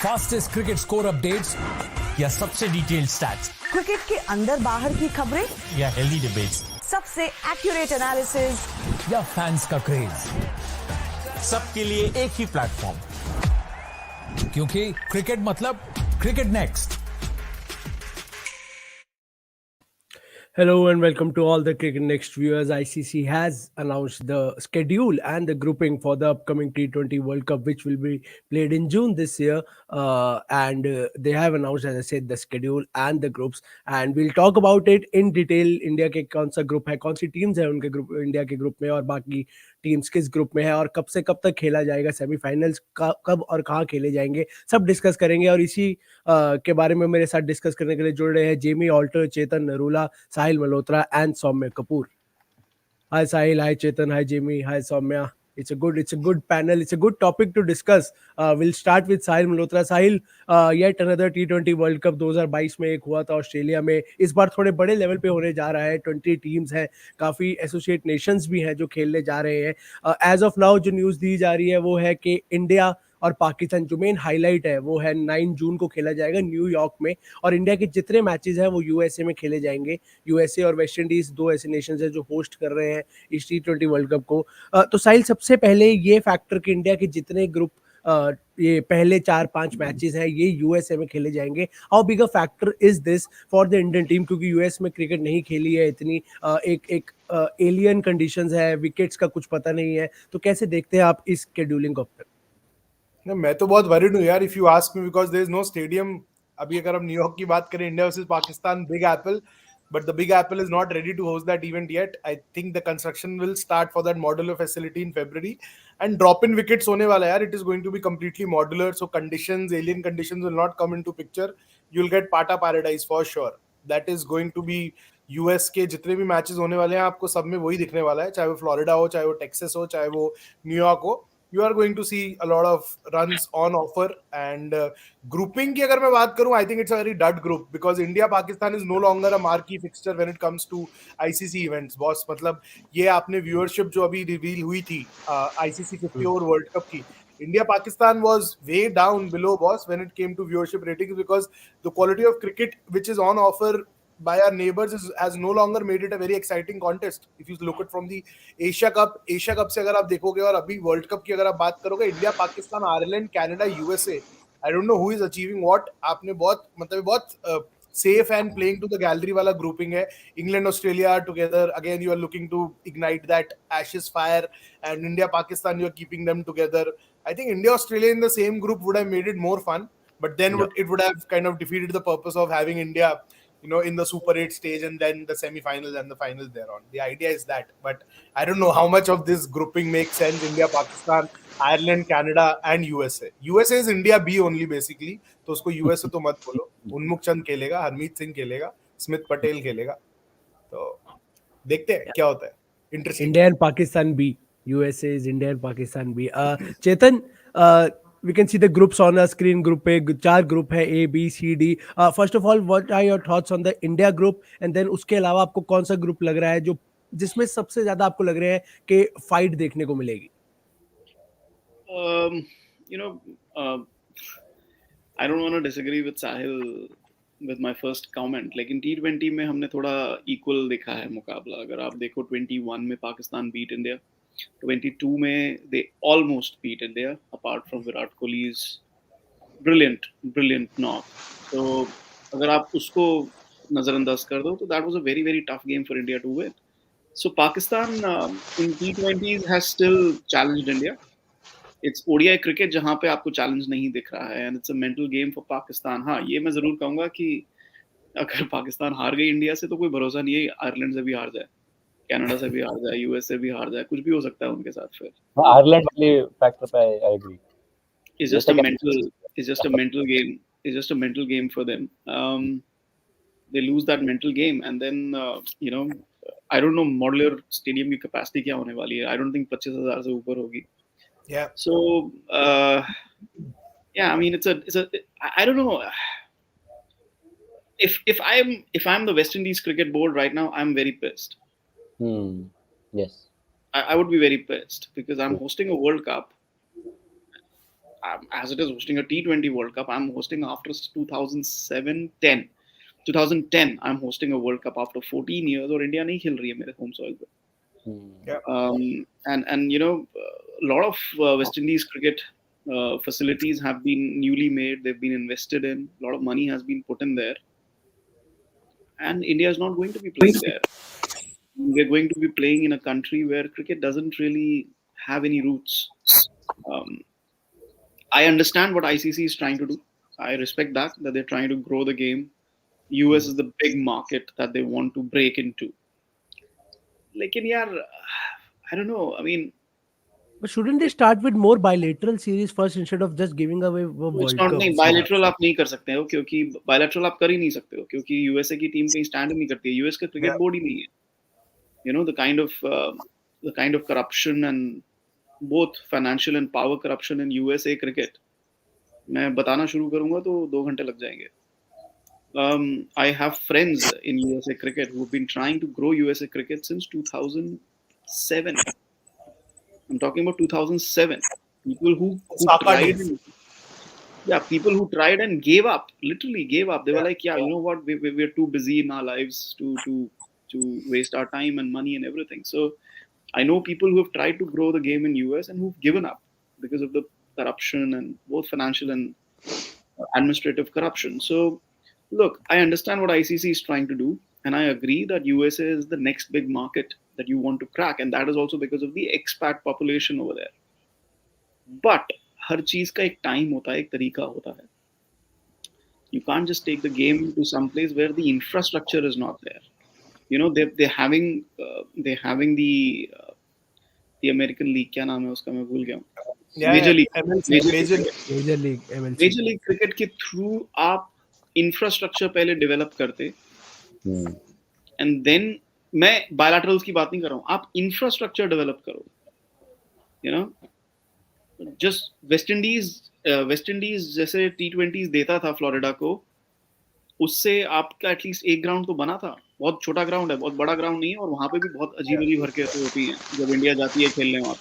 Fastest cricket score updates या सबसे detailed stats, cricket के अंदर बाहर की खबरें या हेल्दी डिबेट्स, सबसे एक्यूरेट एनालिसिस या फैंस का क्रेज, सबके लिए एक ही प्लेटफॉर्म, क्योंकि क्रिकेट मतलब cricket next. Hello and welcome to all the Cricket Next viewers. ICC has announced the schedule and the grouping for the upcoming T20 World Cup, which will be played in June this year. And they have announced, as I said, the schedule and the groups. And we'll talk about it in detail. India के कौन सा group है, कौन सी teams है उनके group, India के group में, और बाकी टीम्स किस ग्रुप में है, और कब से कब तक खेला जाएगा, सेमीफाइनल्स कब और कहाँ खेले जाएंगे, सब डिस्कस करेंगे. और इसी के बारे में मेरे साथ डिस्कस करने के लिए जुड़ रहे हैं Jamie Alter, Chetan Narula, Sahil Malhotra and Soumya Kapoor. Hi Sahil, hi Chetan, hi Jimmy, hi Soumya. It's a good panel. It's a good topic to discuss. We'll start with Sahil Malhotra. Sahil, yet another T20 World Cup 2022 में एक हुआ था Australia में. इस बार थोड़े बड़े level पे होने जा रहा है. 20 टीम्स हैं, काफी एसोसिएट नेशंस भी हैं जो खेलने जा रहे हैं. एज ऑफ नाउ जो न्यूज दी जा रही है वो है कि इंडिया और पाकिस्तान, जो मेन हाईलाइट है वो है 9 जून को खेला जाएगा न्यूयॉर्क में, और इंडिया के जितने मैचेस हैं वो यूएसए में खेले जाएंगे. यूएसए और वेस्ट इंडीज दो ऐसे नेशंस हैं जो होस्ट कर रहे हैं इस T20 वर्ल्ड कप को. तो साहिल, सबसे पहले ये फैक्टर कि इंडिया के जितने ग्रुप ये पहले 4-5 मैचेस हैं ये यूएसए में खेले जाएंगे, how big a factor is this for the Indian team, क्योंकि यूएस में क्रिकेट नहीं खेली है इतनी, एक एलियन कंडीशंस है, विकेट्स का कुछ पता नहीं है, तो कैसे देखते हैं आप इस शेड्यूलिंग को? मैं तो बहुत वरीड हूँ यार, if you ask me, because there is no stadium. अभी अगर हम न्यूयॉर्क की बात करें, India versus Pakistan, Big Apple, but the Big Apple is not ready to host that event yet. I think the construction will start for that modular facility in February, and drop in wickets होने वाला है यार. It is going to be completely modular, so conditions, alien conditions will not come into picture. You will get पाटा paradise for sure. That is going to be US के जितने भी matches होने वाले हैं आपको सब में वही दिखने वाला है, चाहे वो फ्लोरिडा हो, चाहे वो टेक्सास हो, चाहे वो न्यूयॉर्क हो. You are going to see a lot of runs on offer. And grouping की अगर मैं बात करूं, I think it's a very dud group, because India Pakistan is no longer a marquee fixture when it comes to ICC events, boss. मतलब ये आपने viewership जो अभी reveal हुई थी ICC 50 over World Cup की, India Pakistan was way down below, boss, when it came to viewership ratings, because the quality of cricket which is on offer by our neighbors has no longer made it a very exciting contest. If you look at from the Asia Cup से अगर आप देखोगे और अभी world cup की अगर आप बात करोगे, India, Pakistan, Ireland, Canada, USA, I don't know who is achieving what. आपने बहुत safe and playing to the gallery वाला grouping है. England, Australia are together again. You are looking to ignite that Ashes fire, and India, Pakistan, you are keeping them together. I think India, Australia in the same group would have made it more fun, but then it would have kind of defeated the purpose of having India, in the Super 8 stage and then the semi-finals and the finals thereon. The idea is that, but I don't know how much of this grouping makes sense. India, Pakistan, Ireland, Canada and USA. USA is India B only basically. तो उसको USA तो मत बोलो. उन्मुख चंद खेलेगा, हरमीत सिंह खेलेगा, Smith Patel खेलेगा. तो देखते हैं क्या होता है. Interesting. India and Pakistan B. USA is India and Pakistan B. Chetan, we can see the groups on our screen. Group पे 4 ग्रुप है, A, B, C, D. First of all, what are your thoughts on the India group? And then उसके अलावा आपको कौन सा group लग रहा है जो जिसमें सबसे ज्यादा आपको लग रहा है कि फाइट देखने को मिलेगी? I don't want to disagree with Sahil with my first comment. लेकिन T20 में हमने थोड़ा equal देखा है मुकाबला. अगर आप देखो 21 में पाकिस्तान beat India, 22 में they almost beat India, apart from Virat Kohli's brilliant knock. So अगर आप उसको नजरअंदाज कर दो तो that was a very very tough game for India to win. So Pakistan in T20s has still challenged India. It's ODI cricket जहाँ पे आपको चैलेंज नहीं दिख रहा है, and it's a mental game for Pakistan. हाँ, ये मैं जरूर कहूँगा कि अगर पाकिस्तान हार गई इंडिया से तो कोई भरोसा नहीं है आयरलैंड से भी हार जाए, कनाडा से भी हार जाए, यूएस से भी हार जाए, कुछ भी हो सकता है उनके साथ. फिर आयरलैंड वाले फैक्टर पे I agree. It's just a mental game for them. They lose that mental game, and then I don't know modular stadium की capacity क्या होने वाली है. I don't think 25,000 से ऊपर होगी. Yeah. So yeah, I mean it's a I don't know. If I'm the West Indies cricket board right now, I'm very pissed. Yes. I would be very pissed because I'm hosting a World Cup. as it is hosting a T20 World Cup, I'm hosting after 2007-10. 2010, I'm hosting a World Cup after 14 years, और India नहीं खेल रही है मेरे home soil पे. And you know, a lot of West Indies cricket facilities have been newly made. They've been invested in. A lot of money has been put in there, and India is not going to be playing there. We're going to be playing in a country where cricket doesn't really have any roots. I understand what ICC is trying to do. I respect that they're trying to grow the game. US is the big market that they want to break into. Lekin yaar, I don't know. I mean, but shouldn't they start with more bilateral series first instead of just giving away a World Cup? नहीं, bilateral आप नहीं कर सकते हो क्योंकि bilateral आप कर ही नहीं सकते हो क्योंकि USA की टीम कहीं स्टैंड नहीं करती है. US का क्रिकेट बोर्ड ही नहीं है. You know, the kind of corruption and both financial and power corruption in USA cricket. मैं बताना शुरू करूँगा तो 2 घंटे लग जाएंगे. I have friends in USA cricket who've been trying to grow USA cricket since 2007. I'm talking about 2007. People who tried. People who tried and gave up. Literally gave up. They were like, you know what? We're too busy in our lives to waste our time and money and everything. So I know people who have tried to grow the game in US and who've given up because of the corruption and both financial and administrative corruption. So look, I understand what ICC is trying to do, and I agree that USA is the next big market that you want to crack, and that is also because of the expat population over there. But हर चीज का एक time होता है, एक तरीका होता है. You can't just take the game to some place where the infrastructure is not there. You know, they're having the American League, क्या नाम है उसका, मैं भूल गया हूँ. Major League cricket के through आप infrastructure पहले develop करते, and then मैं bilaterals की बात नहीं कर रहा हूँ, आप infrastructure develop करो. You know, just West Indies जैसे T20s देता था फ्लोरिडा को, उससे आपका एटलीस्ट एक ग्राउंड तो बना था. बहुत छोटा ग्राउंड है, बहुत बड़ा ग्राउंड नहीं है, और वहां पे भी बहुत अजीब अजीब हरकतें होती हैं जब इंडिया जाती है खेलने वहां.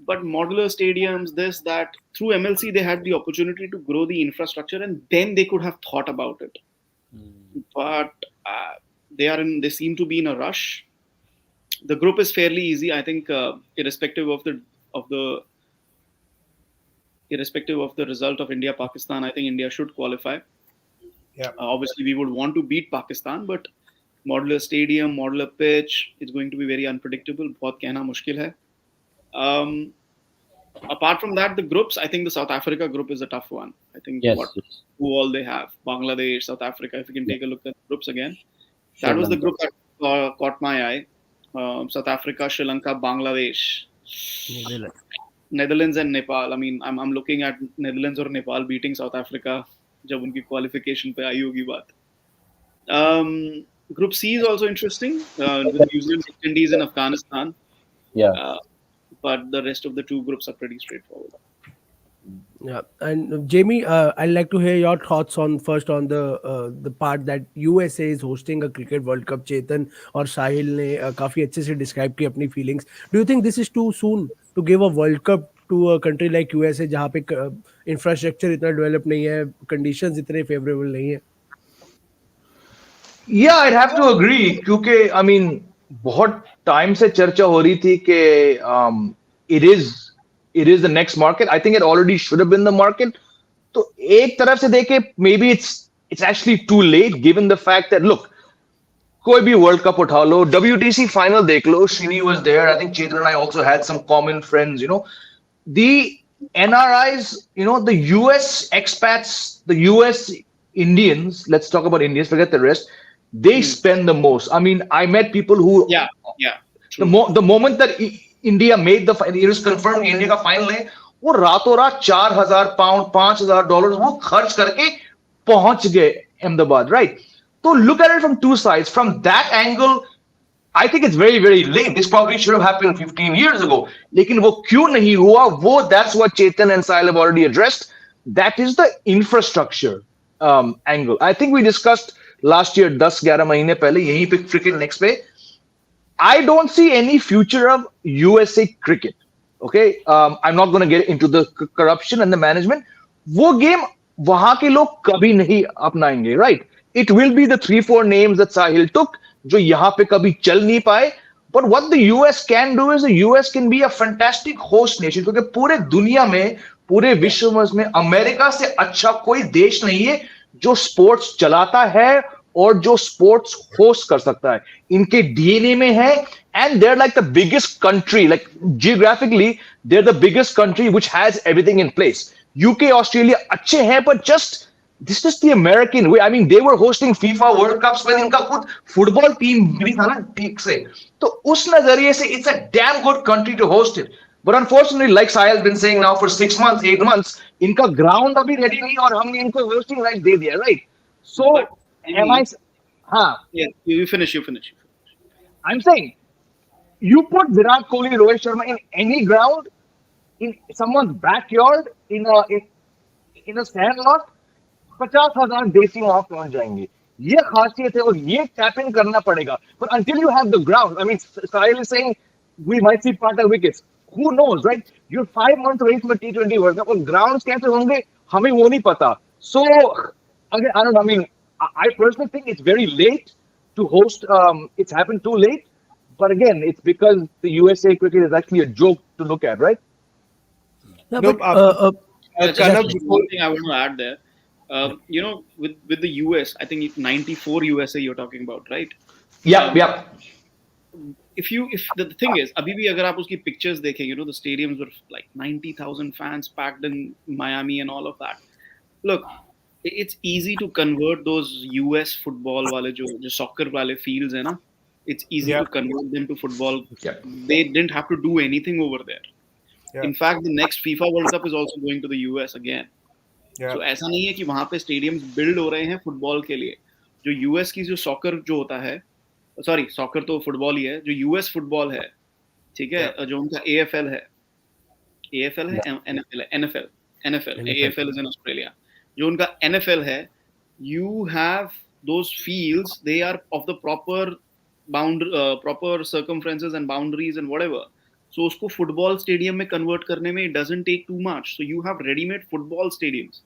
But modular stadiums, this, that, through MLC they had the opportunity to grow the infrastructure, and then they could have thought about it. But they seem to be in a rush. The group is fairly easy, I think, irrespective of the result of India-Pakistan. I think India should qualify. Yeah. Obviously, we would want to beat Pakistan, but modular stadium, modular pitch, it's going to be very unpredictable. बहुत कहना मुश्किल है. Apart from that, the groups, I think the South Africa group is a tough one. I think who all they have, Bangladesh, South Africa. If you can take a look at the groups again, that was the group that caught my eye. South Africa, Sri Lanka, Bangladesh, Netherlands and Nepal. I mean, I'm looking at Netherlands or Nepal beating South Africa जब उनकी qualification पे आई होगी बात. Group C is also interesting with New Zealand, West Indies, and Afghanistan. But the rest of the two groups are pretty straightforward. Yeah, and Jamie, I'd like to hear your thoughts on the part that USA is hosting a cricket World Cup. Chetan और साहिल ने काफी अच्छे से describe की अपनी feelings. Do you think this is too soon to give a World Cup to a country like USA जहाँ पे infrastructure इतना develop नहीं है, conditions इतने favorable नहीं है? Yeah, I'd have to agree क्योंकि I mean बहुत time से चर्चा हो रही थी कि it is the next market. I think it already should have been the market. तो एक तरफ से देखे maybe it's actually too late given the fact that look, कोई भी World Cup उठा लो, WTC final देख लो, Srini was there. I think Chetan and I also had some common friends. You know, the NRIs, you know, the US expats, the US Indians. Let's talk about Indians. Forget the rest. They spend the most. I mean, I met people who the moment that India made it was confirmed India का final है, वो रातों रात 4,000 pound, $5,000 वो खर्च करके पहुंच गए Ahmedabad, right? So look at it from two sides. From that angle, I think it's very, very late. This probably should have happened 15 years ago. लेकिन वो क्यों नहीं हुआ? वो that's what Chetan and Sahil have already addressed. That is the infrastructure angle. I think we discussed last year 10-11 महीने पहले यहीं पे cricket next पे. I don't see any future of USA cricket. Okay, I'm not going to get into the corruption and the management. वो game वहां के लोग कभी नहीं अपनाएंगे, right? It will be the 3-4 names that Sahil took, जो यहाँ पे कभी चल नहीं पाए. But what the US can do is the US can be a fantastic host nation, क्योंकि पूरे दुनिया में, पूरे विश्व में अमेरिका से अच्छा कोई देश नहीं है जो स्पोर्ट्स चलाता है और जो स्पोर्ट्स होस्ट कर सकता है. इनके डीएनए में है, and they're like the biggest country, like geographically they're the biggest country which has everything in place. UK, Australia अच्छे हैं, but just this is the American way. I mean, they were hosting FIFA World Cups when इनका खुद football team भी था ना ठीक से. तो उस नजरिए से it's a damn good country to host it. But unfortunately, like Sahil's been saying now for 6 months, 8 months, इनका ग्राउंड अभी रेडी नहीं और हमने इनको hosting right दे दिया, right? So am I? हाँ. Yeah, you finish. I'm saying, you put Virat Kohli, Rohit Sharma in any ground, in someone's backyard, in a sand lot, 50,000 देसी वहां पहुंच जाएंगे. ये खासियत है और ये टैप इन करना पड़ेगा. But until you have the ground, I mean, Sahil is saying we might see part of wickets. Who knows, right? You're 5 months away from a T20 World Cup और grounds कैसे होंगे हमें वो नहीं पता. So again, I don't know. I mean, I personally think it's very late to host. It's happened too late. But again, it's because the USA cricket is actually a joke to look at, right? Yeah, No, but, Just one thing I want to add there. You know, with the US, I think it's 94 USA you're talking about, right? Yeah. If the thing is, अभी भी अगर आप उसकी pictures देखें, you know, the stadiums were like 90,000 fans packed in Miami and all of that. Look, it's easy to convert those US football वाले जो soccer वाले fields है ना, it's easy to convert them to football. Yeah. They didn't have to do anything over there. Yeah. In fact, the next FIFA World Cup is also going to the US again. Yeah. So ऐसा नहीं है कि वहाँ पे stadiums build हो रहे हैं football के लिए. जो US की जो soccer जो होता है, सॉरी soccer तो फुटबॉल ही है, जो US फुटबॉल है, ठीक है, जो उनका AFL है, AFL है, NFL है, NFL, AFL is in Australia. जो उनका NFL है, you have those fields, they are of the proper circumferences and boundaries and whatever. So उसको फुटबॉल स्टेडियम में कन्वर्ट करने में it doesn't take too much. So you have ready-made football stadiums.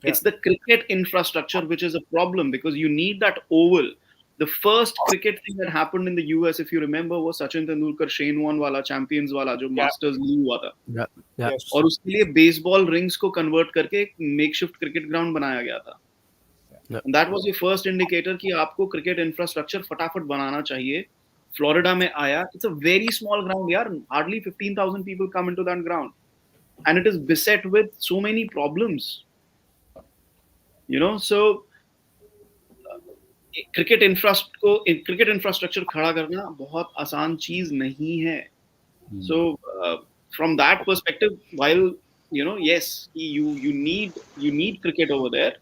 Yeah. It's the cricket infrastructure which is a problem because you need that oval. The first cricket thing that happened in the US, if you remember, was Sachin Tendulkar Shane Warne वाला Champions वाला जो Masters नहीं हुआ था. yeah. Yes. और उसके लिए baseball rings को कन्वर्ट करके एक मेकशिफ्ट क्रिकेट ग्राउंड बनाया गया था. And that was the first indicator कि आपको क्रिकेट इंफ्रास्ट्रक्चर फटाफट बनाना चाहिए. फ्लोरिडा में आया. It's a very small ground, यार. Hardly 15,000 people come into that ground, and it is beset with so many problems. You know, so cricket infrastructure खड़ा करना बहुत आसान चीज नहीं है. So from that perspective, while you know, yes, you need cricket over there.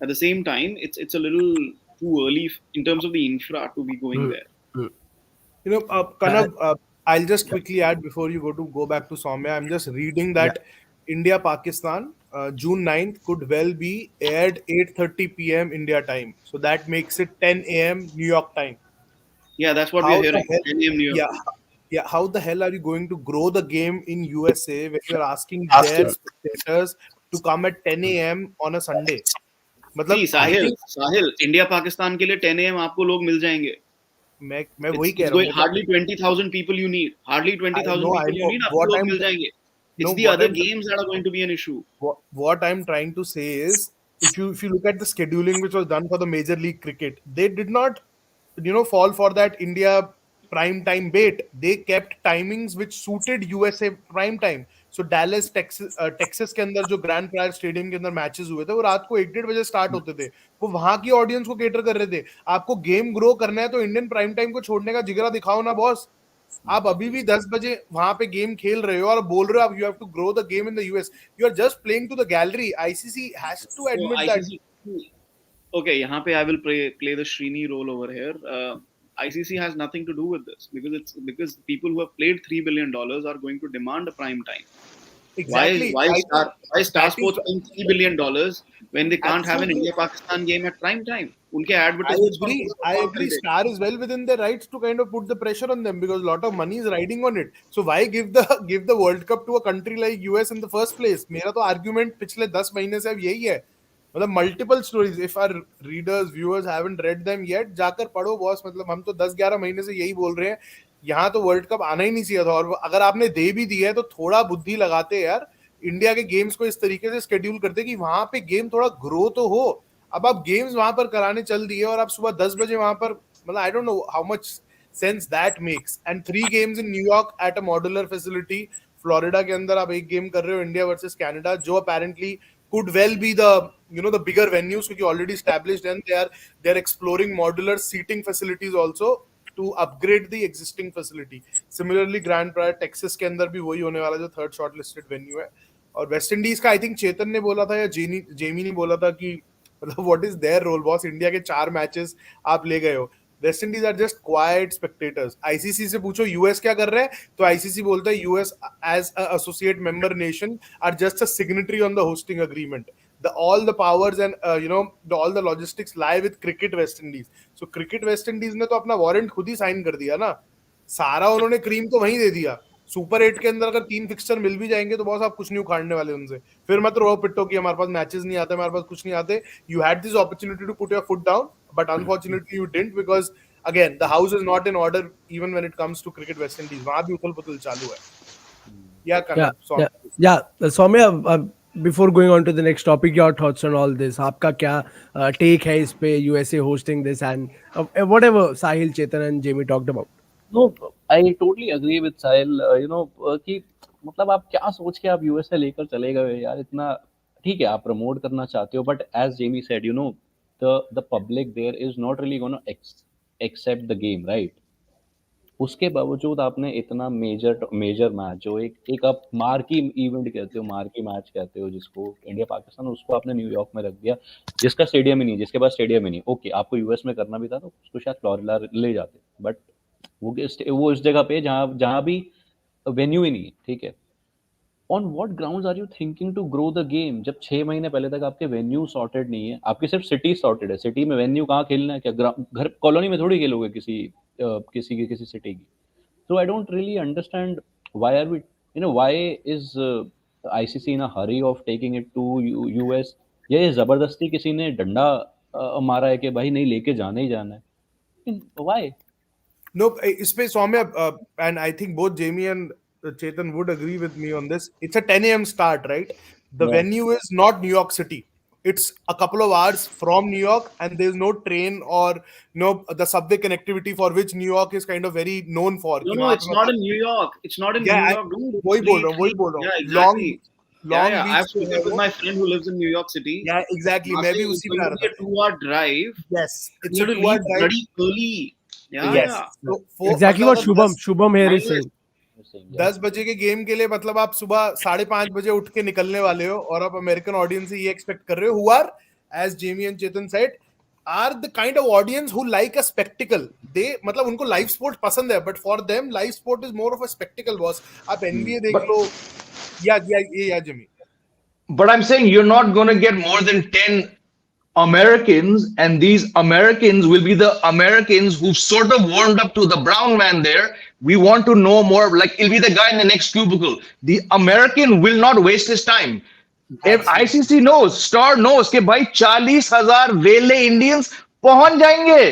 At the same time, it's a little too early in terms of the infra to be going there. You know, Kanav, I'll just quickly add before you go back to Soumya. I'm just reading that India Pakistan June 9th could well be aired 8:30 p.m. India time. So that makes it 10 a.m. New York time. Yeah, that's what we're hearing. 10 a.m. New York. Yeah. How the hell are you going to grow the game in USA when you're asking their spectators to come at 10 a.m. on a Sunday? मतलब साहिल India Pakistan के लिए 10 a.m. आपको लोग मिल जाएंगे. मैं वही कह रहा हूँ. Hardly 20,000 people you need. Hardly 20,000 people you need. आपको लोग मिल जाएंगे. It's the other games that are going to be an issue. What I'm trying to say is, if you look at the scheduling which was done for the Major League Cricket, they did not, fall for that India prime time bait. They kept timings which suited USA prime time. So Dallas, Texas के अंदर जो grand prior stadium के अंदर matches हुए थे वो रात को 1-1:30 बजे स्टार्ट होते थे. वो वहां की ऑडियंस को केटर कर रहे थे. आपको गेम ग्रो करना है तो इंडियन प्राइम टाइम को छोड़ने का जिगरा दिखाओ ना बॉस. आप अभी भी 10 बजे वहां पे गेम खेल रहे हो और बोल रहे हो आप you have to grow the game in the US. You are just playing to the gallery. ICC has to admit that. Okay, यहाँ पे I will play the Srini role over here. ICC has nothing to do with this because people who have played $3 billion are going to demand a prime time. Exactly. Why Star That is Sports paying $3 billion when they can't have an absolutely. India-Pakistan game at prime time? Unke I advertisements agree. I agree. Star is well within their rights to kind of put the pressure on them because a lot of money is riding on it. So why give the give the World Cup to a country like US in the first place? मेरा तो argument पिछले 10 महीने से अब यही है. मतलब multiple stories. If our readers, viewers haven't read them yet, जाकर पढ़ो बॉस. मतलब हम तो 10-11 महीने से यही बोल रहे हैं. यहाँ तो वर्ल्ड कप आना ही नहीं चाहिए था और अगर आपने दे भी दिया है तो थोड़ा बुद्धि लगाते यार. इंडिया के गेम्स को इस तरीके से स्केड्यूल करते कि वहां पे गेम थोड़ा ग्रो तो हो. अब आप गेम्स वहां पर कराने चल दिए और आप सुबह 10 बजे वहां पर मतलब I don't know how much sense that makes. And 3 games in New York at a modular facility. Florida के अंदर आप एक गेम कर रहे हो इंडिया वर्सेस कनाडा जो apparently could well be the the bigger venues क्योंकि already established and they are exploring modular seating facilities also to upgrade the existing facility. Similarly Grand Prix Texas के अंदर भी वही होने वाला जो थर्ड शॉर्टलिस्टेड वेन्यू है. और वेस्ट इंडीज का आई थिंक चेतन ने बोला था या जेमी ने बोला था कि मतलब what is their role boss. India के 4 मैचेस आप ले गए हो. West Indies are just quite spectators. ICC से पूछो यूएस क्या कर रहा है तो आईसीसी बोलता है US as associate member nation are just a signatory on the hosting agreement. All the powers and all the logistics lie with cricket West Indies. So cricket West Indies ने तो अपना वारंट खुद ही sign कर दिया ना. सारा उन्होंने cream तो वहीं दे दिया. सुपर 8 के अंदर अगर 3 फिक्सचर मिल भी जाएंगे तो बॉस आप कुछ नहीं उखाड़ने वाले उनसे. फिर मत रो पिट्टो कि हमारे पास मैचेस नहीं आते, हमारे पास कुछ नहीं आते. You had this opportunity to put your foot down but unfortunately you didn't because again the house is not in order even when it comes to cricket West Indies. वहां भी उथल-पुथल चालू है. Saumya, before going on to the next topic, your thoughts on all this. आपका क्या take है इस पे USA hosting this and whatever Sahil, Chetan and Jamie talked about? No, I totally agree with Sahil. कि मतलब आप क्या सोच के आप यूएसए लेकर चले गए यार. इतना ठीक है आप प्रमोट करना चाहते हो but as Jamie said the public there is not really going to accept the game, right? उसके बावजूद आपने इतना मेजर मैच जो एक आप मार्की इवेंट कहते हो, मार्की मैच कहते हो जिसको इंडिया पाकिस्तान, उसको आपने न्यूयॉर्क में रख दिया जिसका स्टेडियम ही नहीं, जिसके पास स्टेडियम ही नहीं. ओके आपको यूएस में करना भी था तो उसको शायद फ्लोरिडा ले जाते बट वो इस जगह पे जहाँ भी वेन्यू ही नहीं है. ठीक है, on what grounds are you thinking to grow the game जब 6 महीने पहले तक आपके वेन्यू सॉर्टेड नहीं है. आपकी सिर्फ सिटी सॉर्टेड है. सिटी में वेन्यू कहाँ खेलना है? क्या घर कॉलोनी में थोड़ी खेलोगे किसी सिटी की. So I don't really understand why are we, why is ICC in a hurry of taking it to US? ये जबरदस्ती किसी ने डंडा मारा है कि भाई नहीं लेके जाना ही जाना है. Why? No, इस पे Saumya and I think both Jamie and Chetan would agree with me on this. It's a 10 a.m. start, right? The venue is not New York City. It's a couple of hours from New York and there's no train or the subway connectivity for which New York is kind of very known for. No, it's not in New York. It's not in New York. वही बोल रहा हूँ. Yeah, exactly. Long I have spoken with my friend who lives in New York City. Yeah, exactly. मैं भी उसी में आ रहा था. It's a 2-hour drive. Yes, it's a 2-hour drive. Very early. Yeah. Yes. So Exactly what Shubham here is saying. 10 बजे के game के लिए मतलब आप सुबह 5:30 बजे उठ के निकलने वाले हो और आप अमेरिकन ऑडियंस से ये एक्सपेक्ट कर रहे हो who are, as Jamie and Chetan said, are the kind of audience who like a spectacle. They मतलब उनको लाइव स्पोर्ट पसंद है but for them live sport is more of a spectacle boss. आप NBA देख लो या Jimmy. But I'm saying you're not going to get more than 10 Americans, and these Americans will be the Americans who've sort of warmed up to the brown man there. We want to know more, like it'll be the guy in the next cubicle. The American will not waste his time. If ICC knows, Star knows कि भाई 40,000 वेले Indians पहुंच जाएंगे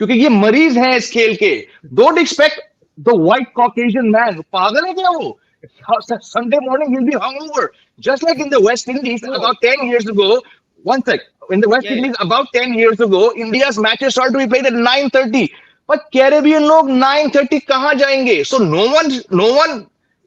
क्योंकि ये मरीज हैं इस खेल के. Don't expect the white Caucasian man. पागल है क्या वो? Sunday morning he'll be hungover, just like in the West Indies about 10 years ago. One sec. In the West Indies about 10 years ago, India's matches started to be played at 9:30. But Caribbean लोग 9:30 कहाँ जाएंगे? So no one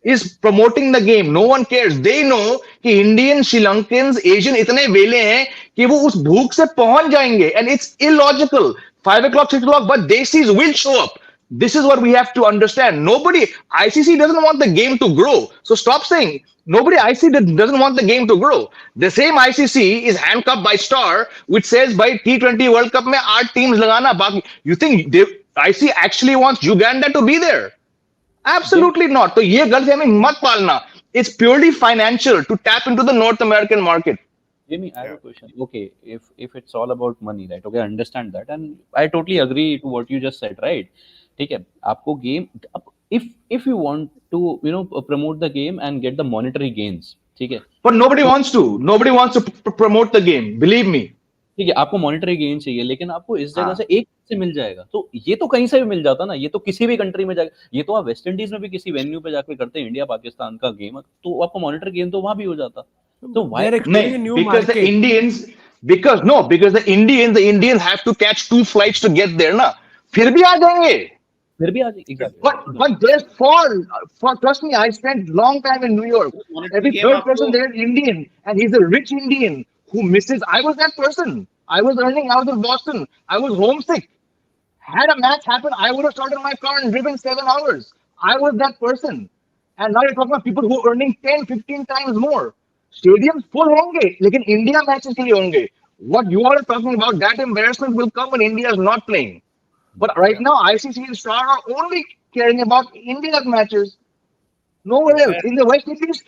is promoting the game. No one cares. They know कि Indian, Sri Lankans, Asian इतने वेले हैं कि वो उस भूख से पहुंच जाएंगे. And it's illogical. 5 o'clock, 6 o'clock, but Desis will show up. This is what we have to understand. ICC doesn't want the game to grow. So stop saying ICC doesn't want the game to grow. The same ICC is handcuffed by Star, which says by T20 World Cup में 8 teams लगाना बाकी. You think ICC actually wants Uganda to be there? Absolutely not. तो ये गलतफहमी मत पालना. It's purely financial to tap into the North American market. Jamie, I have a question. Okay, if it's all about money, right? Okay, I understand that, and I totally agree to what you just said, right? ठीक है, आपको game, if you want to, promote the game and get the monetary gains, ठीक है, But nobody wants to. Nobody wants to promote the game. Believe me. ठीक है, आपको monetary gain चाहिए, लेकिन आपको इस जगह हाँ. से एक से मिल जाएगा, तो ये तो कहीं से भी मिल जाता ना, ये तो किसी भी कंट्री में जाएगा, ये तो आप वेस्ट इंडीज में भी किसी वेन्यू पे जाकर करते हैं, इंडिया पाकिस्तान का गेम, तो आपको मॉनिटरी गेन तो वहां भी हो जाता, तो They're why exploring a No, new because the market. Indians, because the Indians have to catch 2 flights to get there, ना. फिर भी आ जाएंगे. फिर भी आज exactly But there's trust me, I spent long time in New York. Every third person there is Indian, and he's a rich Indian who misses. I was that person. I was earning out of Boston. I was homesick. Had a match happen, I would have started my car and driven 7 hours. I was that person. And now you're talking about people who are earning 10, 15 times more. Stadiums full होंगे, लेकिन India matches के लिए होंगे. What you all are talking about, that embarrassment will come when India is not playing. But right now, ICC and Star are only caring about India's matches. Nowhere else. In the West Indies,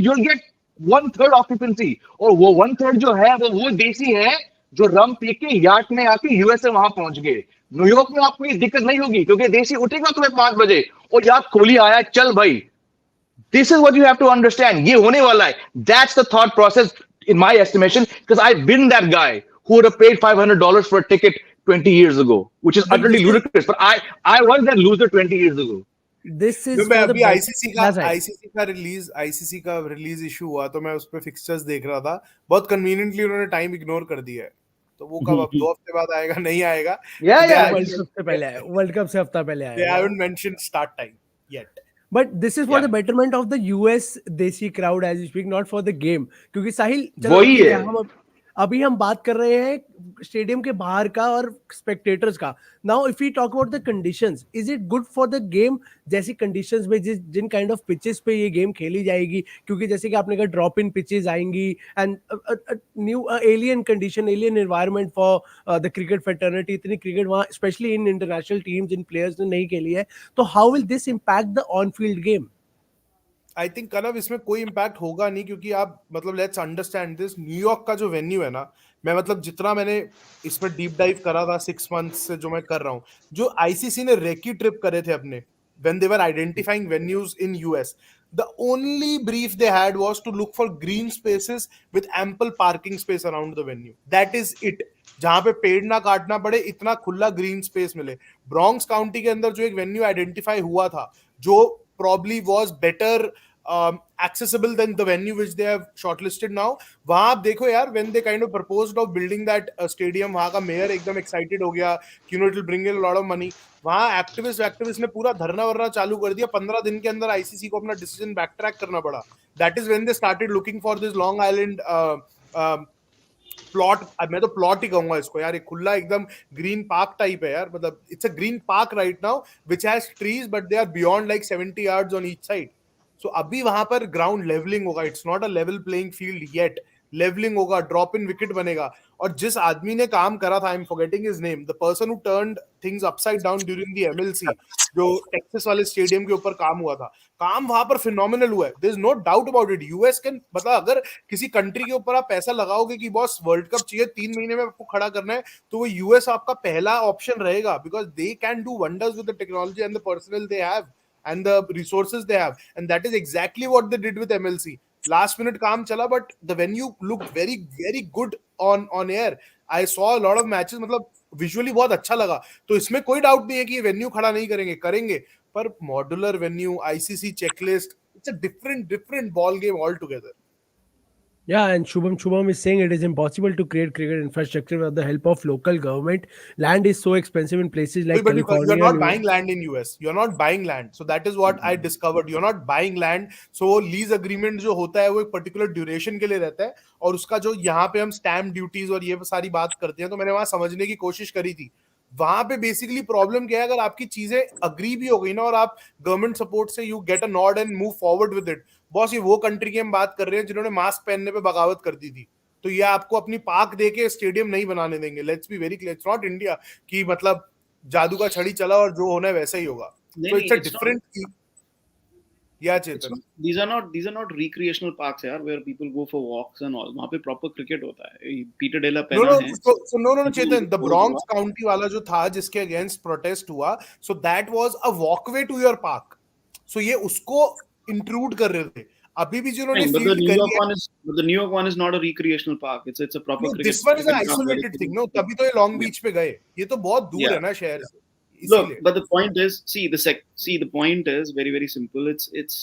you'll get 1/3 occupancy. और वो 1/3 जो है वो देसी है जो रम P के yard में आके यूएसए वहां पहुंच गए. न्यूयॉर्क में आपको ये दिक्कत नहीं होगी क्योंकि देसी उठेगा तुम्हें 5 बजे और यार कोहली आया चल भाई. This is what you have to understand. ये होने वाला है. That's the thought process in my estimation, because I've been that guy who would have paid $500 for a ticket 20 years ago, which is utterly ludicrous. But I was that loser 20 years ago. This is मैं for the अभी best- ICC का release issue हुआ तो मैं उस पे fixtures देख रहा था. बहुत कन्वीनियंटली उन्होंने टाइम इग्नोर कर दिया है, तो वो कब अब 2 हफ्ते बाद आएगा नहीं आएगा. वर्ल्ड कप से पहले आया, वर्ल्ड कप से हफ्ता पहले They आया. haven't mentioned start time yet. But this is for Yeah. the betterment of the US देसी crowd as you speak, not for the game. क्योंकि साहिल चलो वही ठीक है. हम अभी हम बात कर रहे हैं स्टेडियम के बाहर का और स्पेक्टेटर्स का. Now if we talk about the conditions, is it good for the game? जैसी कंडीशंस में जिन काइंड ऑफ पिचेस पे ये गेम खेली जाएगी, क्योंकि जैसे कि आपने कहा ड्रॉप इन पिचेस आएंगी and new alien condition, alien environment for the cricket fraternity. इतनी क्रिकेट वहाँ स्पेशली इन इंटरनेशनल टीम्स इन प्लेयर्स ने नहीं खेली है, तो how will this impact the on field game? I think कनव इसमें कोई इम्पैक्ट होगा नहीं, क्योंकि आप मतलब लेट्स अंडरस्टैंड दिस. न्यूयॉर्क का जो वेन्यू है ना, मैं मतलब जितना मैंने इसमें डीप डाइव करा था 6 मंथ्स से जो मैं कर रहा हूँ, जो आईसीसी ने रेकी ट्रिप करे थे अपने when they were identifying venues in US, the only brief they had was to look for green spaces with ample parking space around the venue. That is it. जहां पे पेड़ ना काटना पड़े, इतना खुला ग्रीन स्पेस मिले. ब्रॉन्क्स काउंटी के अंदर जो एक वेन्यू आइडेंटिफाई हुआ था, जो probably was better accessible than the venue which they have shortlisted now, वहां आप देखो यार, when they kind of proposed of building that stadium, वहां का मेयर एकदम excited हो गया कि it will bring in a lot of money. वहां एक्टिविस्ट ने पूरा धरना वरना चालू कर दिया. 15 दिन के अंदर आईसीसी को अपना डिसीजन बैक ट्रैक करना पड़ा. That is when they started looking for this Long Island plot. मैं तो प्लॉट ही कहूंगा इसको यार, एक खुला एकदम ग्रीन पार्क टाइप है यार. मतलब it's a green park right now which has trees but they are beyond like 70 yards on each side. So अभी वहां पर ग्राउंड लेवलिंग होगा. It's not a level playing field yet. Levelling होगा, drop in wicket बनेगा. और जिस आदमी ने काम करा था, I am forgetting his name, the person who turned things upside down during the MLC, जो टेक्सास वाले स्टेडियम के ऊपर काम हुआ था, काम वहां पर फिनोमिनल हुआ है. There is no doubt about it. US can, मतलब अगर किसी कंट्री के ऊपर आप पैसा लगाओगे कि बॉस वर्ल्ड कप चाहिए 3 महीने में आपको खड़ा करना है, तो वो यूएस आपका पहला ऑप्शन रहेगा, because they can do wonders with the technology and the personal they have and the resources they have, and that is exactly what they did with MLC. Last minute काम चला, but the venue looked very very good on air. I saw a lot of matches, मतलब visually बहुत अच्छा लगा. तो इसमें कोई doubt नहीं है कि ये वेन्यू खड़ा नहीं करेंगे, पर modular venue, ICC checklist, it's a different ball game altogether. Yeah, and Shubham is saying it is impossible to create cricket infrastructure without the help of local government. Land is so expensive in places like But California. you're not buying land in US. You're not buying land. So that is what I discovered. You're not buying land. So lease agreement जो होता है वो एक particular duration के लिए रहता है, और उसका जो यहाँ पे हम stamp duties और ये सारी बात करते हैं, तो मैंने वहां समझने की कोशिश करी थी. वहां पे बेसिकली प्रॉब्लम क्या है, अगर आपकी चीजें अग्री भी हो गई ना और आप गवर्नमेंट सपोर्ट से you get a nod and move forward with it. Boss, ये वो कंट्री की हम बात कर रहे हैं जिन्होंने मास्क पहनने पे बगावत कर दी थी, तो ये आपको अपनी पाक देके स्टेडियम नहीं बनाने देंगे. Let's be very clear, it's not India कि मतलब जादू का छड़ी चला और जो होना है वैसा ही होगा. So it's a different. Yeah, Chetan. These are not recreational parks यार where people go for walks and all. वहाँ पे proper cricket होता है. Peter Della No, Penna no, है. no, Chetan. The Bronx County वाला जो था जिसके against protest हुआ, so that was a walkway to your park. So ये उसको intrude कर रहे थे. अभी भी जिन्होंने But the field New करी York है, one is, but the New York one is not a recreational park. It's a proper no, cricket. this one is an cricket ground where isolated they thing. can- No, तभी तो ये Long Beach पे गए. ये तो बहुत दूर Yeah. है ना शहर से. Look, इसीलिए. but the point is, the point is very simple. It's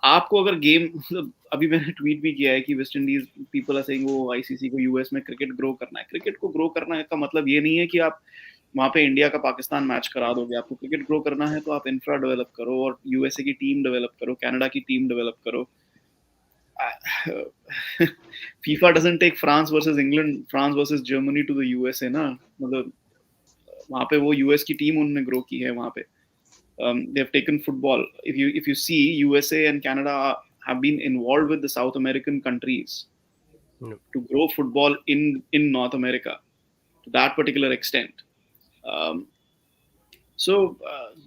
आपको अगर गेम मतलब अभी मैंने ट्वीट भी किया है कि West Indies people are saying वो आईसीसी को यूएस में क्रिकेट ग्रो करना है. क्रिकेट को ग्रो करना का मतलब ये नहीं है कि आप वहां पे इंडिया का पाकिस्तान मैच करा दोगे. आपको क्रिकेट ग्रो करना है तो आप इंफ्रा डेवलप करो और यूएसए की टीम डेवलप करो, कनाडा की टीम डेवलप करो. FIFA doesn't take France versus England, France versus Germany to the USA ना. मतलब वहां पे वो यूएस की टीम उन्होंने ग्रो की है वहां पे. They have taken football. If you see, USA and Canada have been involved with the South American countries to grow football in North America to that particular extent. So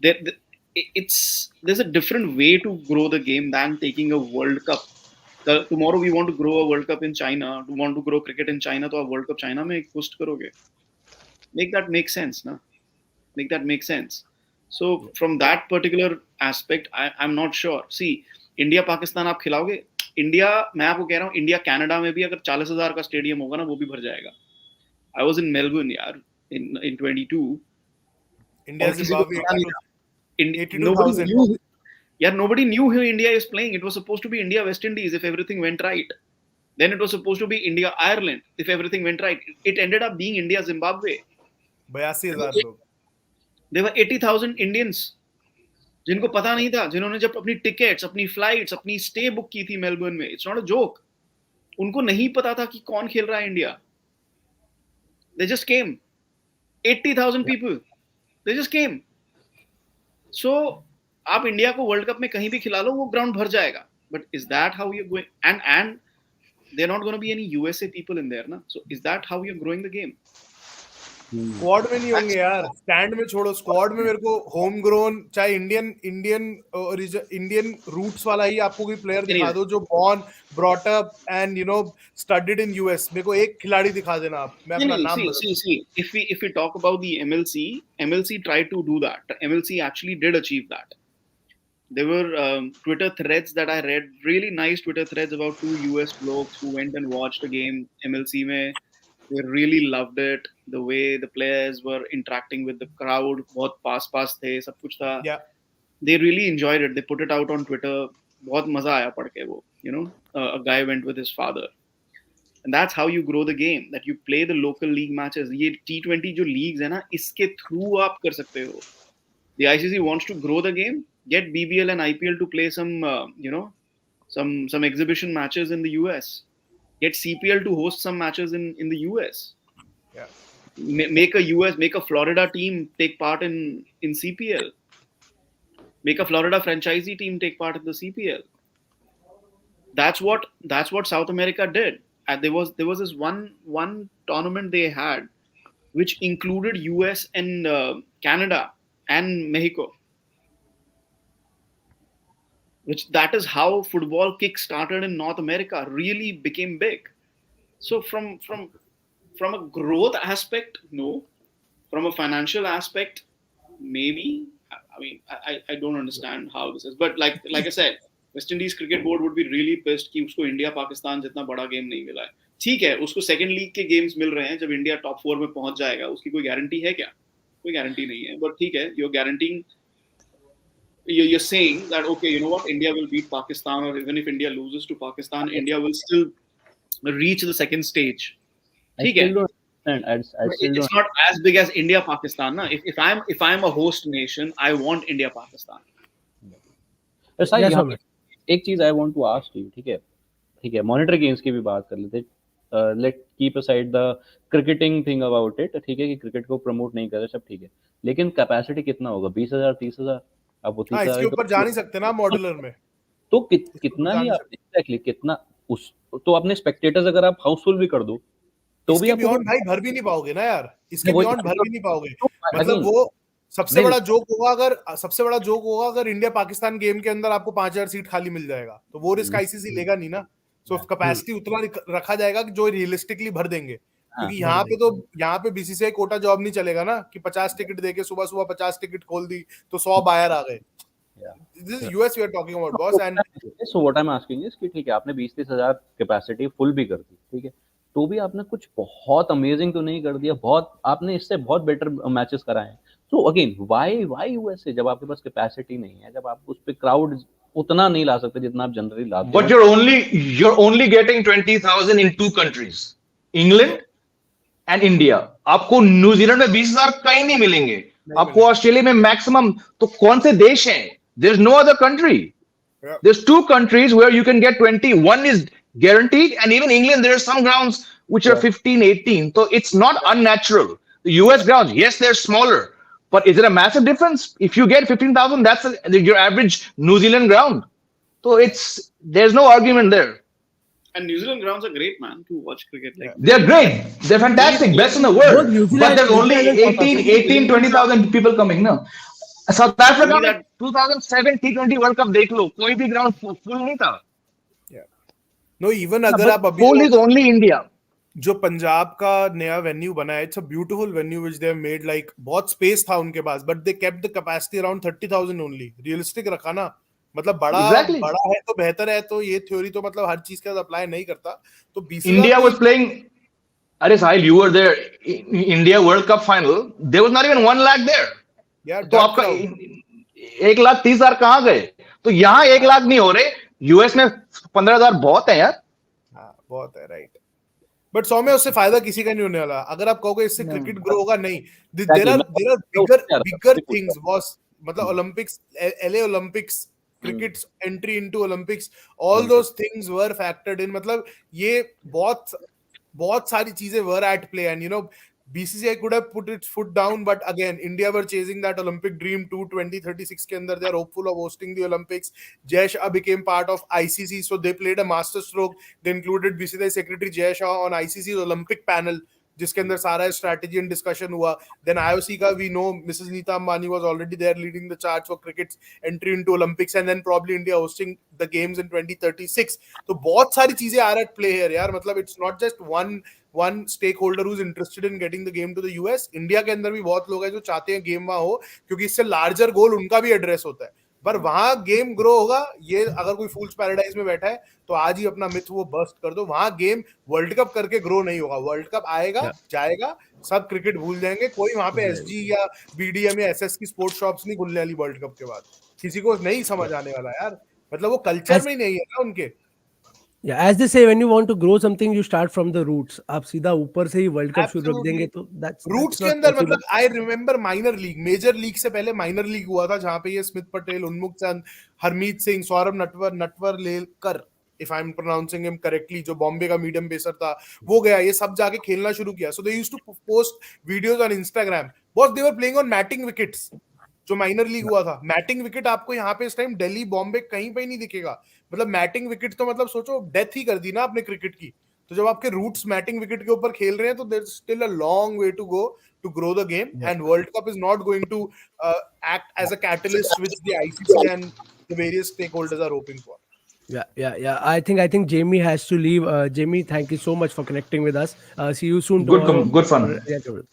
there's a different way to grow the game than taking a World Cup. Tomorrow we want to grow a World Cup in China. We want to grow cricket in China. तो आप World Cup China में host करोगे. Make that make sense, ना? Make that make sense. So from that particular aspect, I'm not sure. See, India Pakistan आप खिलाओगे. India, मैं आपको कह रहा हूँ, India Canada में भी अगर 40,000 का स्टेडियम होगा ना वो भी भर जाएगा. I was in Melbourne यार in 22. India Zimbabwe 82,000. Nobody knew who India is playing. It was supposed to be India West Indies if everything went right. Then it was supposed to be India Ireland if everything went right. It ended up being India Zimbabwe. 82,000 लोग. There were 80,000 Indians जिनको पता नहीं था, जिन्होंने जब अपनी tickets, अपनी flights, अपनी स्टे बुक की थी मेलबर्न में. It's not a joke. उनको नहीं पता था कि कौन खेल रहा है India. They just came. 80,000 people. They just came. So आप इंडिया को वर्ल्ड कप में कहीं भी खिला लो वो ग्राउंड भर जाएगा. But is that how you're going? And there are not going to be any USA people in there, ना? So is that how you're growing the game? Squad में नहीं होंगे यार. स्टैंड में छोड़ो, स्क्वाड में मेरे को होम ग्रोन चाहे इंडियन रूट्स वाला ही आपको कोई प्लेयर दिखा दो जो born brought up and studied in US. मेरे को एक खिलाड़ी दिखा देना आप. मैं अपना नाम see if we talk about the MLC tried to do that. MLC actually did achieve that. There were Twitter threads that I read, really nice Twitter threads about 2 US blokes who went and watched a game MLC में. They really loved it. The way the players were interacting with the crowd, बहुत पास थे, सब कुछ था. Yeah. They really enjoyed it. They put it out on Twitter. बहुत मजा आया पढ़ के वो. A guy went with his father. And that's how you grow the game. That you play the local league matches. ये T20 जो leagues है ना, इसके through आप कर सकते हो. The ICC wants to grow the game. Get BBL and IPL to play some, some exhibition matches in the US. Get CPL to host some matches in the US. Yeah. Make a Florida team take part in CPL. Make a Florida franchisee team take part in the CPL. That's what South America did. And there was this one tournament they had, which included US and Canada and Mexico. That is how football kick-started in North America, really became big. So from a growth aspect, no. From a financial aspect, maybe. I mean, I don't understand how this is. But like I said, West Indies Cricket Board would be really pissed कि उसको India Pakistan जितना बड़ा game नहीं मिला है. ठीक है, उसको सेकंड लीग के गेम्स मिल रहे हैं. जब इंडिया टॉप 4 में पहुंच जाएगा, उसकी कोई गारंटी है क्या? कोई गारंटी नहीं है. But ठीक है, you're saying that, okay, you know what, India will beat Pakistan, or even if India loses to Pakistan, India will still reach the second stage. It's not as big as India Pakistan. Na? If I'm a host nation, I want India Pakistan. एक चीज I want to ask you, ठीक है, monitor games की भी बात कर लेते. Let keep aside the cricketing thing about it. ठीक है कि क्रिकेट को प्रमोट नहीं कर रहे, सब ठीक है, लेकिन कैपेसिटी कितना होगा? 20,000 30,000. अब वो 30,000 इसके ऊपर जा नहीं सकते ना मॉड्यूलर में. तो कितना ही आप एग्जैक्टली कितना उस तो अपने स्पेक्टेटर्स अगर आप हाउसफुल भी कर दो तो भी आप बियॉन्ड भाई भर भी नहीं पाओगे ना यार. इसके बियॉन्ड भर भी नहीं पाओगे. मतलब वो सबसे बड़ा जोक होगा अगर इंडिया पाकिस्तान गेम के अंदर आपको 5,000 सीट खाली मिल जाएगा, तो वो रिस्क आईसीसी लेगा नहीं ना। सो कैपेसिटी उतना रखा जाएगा कि जो रियलिस्टिकली भर देंगे, क्योंकि यहाँ पे बीसीसीआई कोटा जॉब नहीं चलेगा ना कि 50 टिकट देके सुबह सुबह 50 टिकट खोल दी तो 100 बायर आ गए। This is US we are talking about, boss. And so what I'm asking is कि ठीक है आपने 20-30 हजार कैपेसिटी फुल भी कर दी, ठीक है, तो भी आपने कुछ बहुत अमेजिंग तो नहीं कर दिया, बहुत आपने इससे बहुत बेटर मैचेस कराए हैं। सो अगेन व्हाई यूएसए जब आपके पास कैपेसिटी नहीं है, जब आप उस पे क्राउड उतना नहीं ला सकते जितना आप जनरली लाते हो। But you're only getting 20,000 in two countries, England and India. आपको न्यूजीलैंड में 20,000 कहीं नहीं मिलेंगे, आपको ऑस्ट्रेलिया में मैक्सिमम, तो कौन से देश हैं? There's no other country. Yeah. There's two countries where you can get 20. One is guaranteed, and even England, there are some grounds which are 15, 18. So it's not unnatural. The US grounds, yes, they're smaller, but is it a massive difference? If you get 15,000, that's your average New Zealand ground. So there's no argument there. And New Zealand grounds are great, man, to watch cricket. Like they're great. They're fantastic. Best in the world. But there's only 18, 20,000 people coming, no? South Africa में 2007 T20 world cup देख लो, कोई भी ground full नहीं था। No even अगर आप अभी full is only India. जो पंजाब का नया वेन्यू बना है, it's a beautiful venue which they have made, like बहुत स्पेस था उनके पास, but they kept the capacity around 30,000 only. Realistic रखा ना, मतलब बड़ा है तो बेहतर है, तो ये थ्योरी तो मतलब हर चीज के साथ अप्लाई नहीं करता। तो बीसी इंडिया वाज प्लेइंग, अरे Sahil you were there, India world cup final, there was not even 1 lakh there. तो आपका 1,30,000 कहाँ गए? तो यहाँ 1 लाख नहीं हो रहे, यूएस में 15,000 बहुत है यार। हाँ बहुत है, राइट। बट 100 में उससे फायदा किसी का नहीं होने वाला। अगर आप कहोगे इससे क्रिकेट ग्रो होगा, नहीं। There are bigger things boss, मतलब Olympics, LA Olympics, cricket entry into Olympics, all those things were factored in. मतलब ये बहुत सारी चीजें were at play, and you know BCCI could have put its foot down, but again India were chasing that Olympic dream to 2036 के अंदर they are hopeful of hosting the Olympics. Jay Shah became part of ICC, so they played a master stroke. They included BCCI Secretary Jay Shah on ICC's Olympic panel, जिसके अंदर सारा strategy and discussion हुआ। Then IOC का we know Mrs Nita Ambani was already there leading the charge for cricket's entry into Olympics, and then probably India hosting the games in 2036। तो बहुत सारी चीजें आ रहा है प्ले हियर यार, मतलब it's not just one stakeholder who's interested in getting the game to the US. India के अंदर भी बहुत लोग हैं जो चाहते हैं गेम वहां हो, क्योंकि इससे लार्जर गोल उनका भी एड्रेस होता है। पर वहां गेम ग्रो होगा, ये अगर कोई फूल्स पैराडाइज में बैठा है तो आज ही अपना मिथ वो बस्ट कर दो। वहां गेम वर्ल्ड कप करके ग्रो नहीं होगा। वर्ल्ड कप आएगा जाएगा, सब क्रिकेट भूल जाएंगे, कोई वहां पे SG या BDM या SS की स्पोर्ट्स शॉप्स नहीं खुलने वाली वर्ल्ड कप के बाद। किसी को नहीं समझ आने वाला यार, मतलब वो कल्चर में ही नहीं है ना उनके। Yeah, as they say, when you want to grow something, you start from the roots. आप सीधा ऊपर से ही वर्ल्ड कप शुरू रख देंगे तो रूट्स के अंदर, मतलब I remember minor league, major league से पहले माइनर लीग हुआ था, जहां पे ये स्मिथ पटेल, उन्मुख चंद, हरमीत सिंह, सौरभ नटवर लेकर, if I am pronouncing him correctly, जो बॉम्बे का मीडियम पेसर था, वो गया, ये सब जाके खेलना शुरू किया। So they used to post videos on Instagram, boss they were playing on matting wickets. जो माइनर लीग हुआ था, मैटिंग विकेट आपको यहाँ पे इस टाइम दिल्ली बॉम्बे कहीं पे नहीं दिखेगा। मतलब मैटिंग विकेट तो मतलब सोचो डेथ ही कर दी ना आपने क्रिकेट की। तो जब आपके रूट्स मैटिंग विकेट के ऊपर खेल रहे हैं, तो there is still a long way to go to grow the game, and world cup is not going to act as a catalyst which the ICC and the various stakeholders are hoping for. Yeah. I think Jamie has to leave. Jamie, thank you so much for connecting with us. See you soon. Good fun.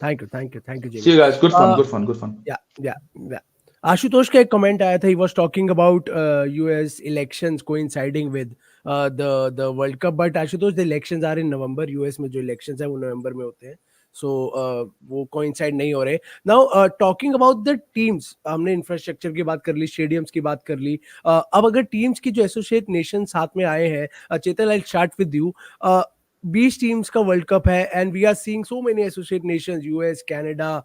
Thank you, Jamie. See you guys. Good fun. Yeah. Ashutosh का एक comment आया था. He was talking about US elections coinciding with the World Cup, but Ashutosh, the elections are in November. US में जो elections है वो नवंबर में होते हैं, so वो coincide नहीं हो रहे. Now talking about the teams, हमने infrastructure की बात कर ली, stadiums की बात कर ली. अब अगर teams की जो associate nations साथ में आए हैं, Chetan, I'll start with you. 20 teams का वर्ल्ड कप है, and we are seeing so many associate nations, US, Canada,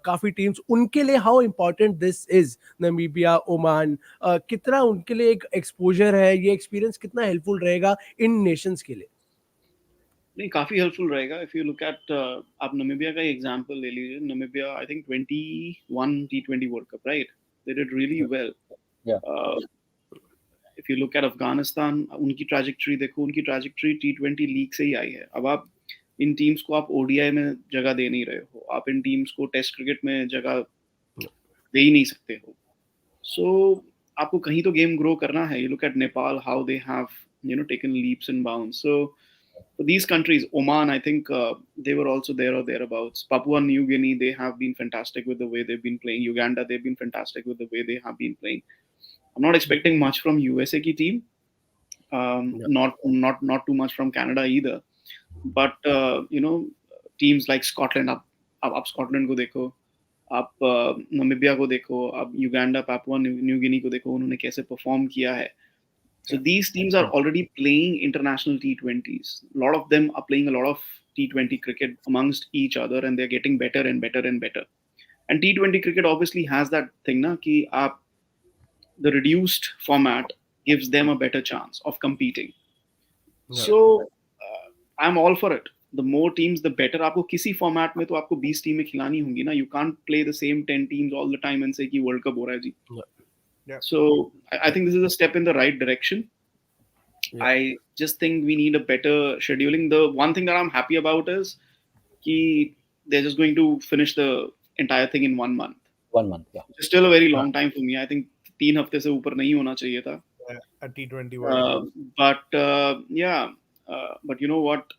काफी टीम्स. उनके लिए how important this is, Namibia, Oman, कितना उनके लिए एक एक्सपोजर है, ये एक्सपीरियंस कितना हेल्पफुल रहेगा इन नेशंस के लिए? नहीं, काफी हेल्पफुल रहेगा। इफ यू लुक एट, आप नामीबिया का एग्जांपल ले लीजिए। Namibia I think 21 T20 world cup, right? They did really well. If you look at Afghanistan, उनकी ट्रैजेक्टरी देखो, उनकी ट्रैजेक्टरी T20 लीग से ही आई है। अब आप इन टीम्स को आप ODI में जगह दे नहीं रहे हो, आप इन टीम्स को टेस्ट क्रिकेट में जगह दे ही नहीं सकते हो. So आपको कहीं तो गेम ग्रो करना है. You look at Nepal, how they have taken leaps and bounds. So for these countries, Oman, I think they were also there or thereabouts. Papua New Guinea, they have been fantastic with the way they've been playing. Uganda, they've been fantastic with the way they have been playing. I'm not expecting much from USA ki team. Not too much from Canada either. But teams like Scotland, आप Scotland को देखो, आप Namibia को देखो, आप Uganda, Papua New Guinea को देखो, उन्होंने कैसे परफॉर्म किया है. So these teams are already playing international T20s. A lot of them are playing a lot of T20 cricket amongst each other, and they're getting better and better and better. And T20 cricket obviously has that thing, na, कि आप the reduced format gives them a better chance of competing. Yeah. So I'm all for it. The more teams, the better. आपको किसी format में तो आपको 20 टीमें खिलानी होंगी ना. You can't play the same 10 teams all the time and say कि World Cup हो रहा है जी. Yeah. So I think this is a step in the right direction. Yeah. I just think we need a better scheduling. The one thing that I'm happy about is कि they're just going to finish the entire thing in 1 month. 1 month, yeah. It's still a very long time for me. I think 3 हफ्ते से ऊपर नहीं होना चाहिए था. A T20 World Cup. But you know what?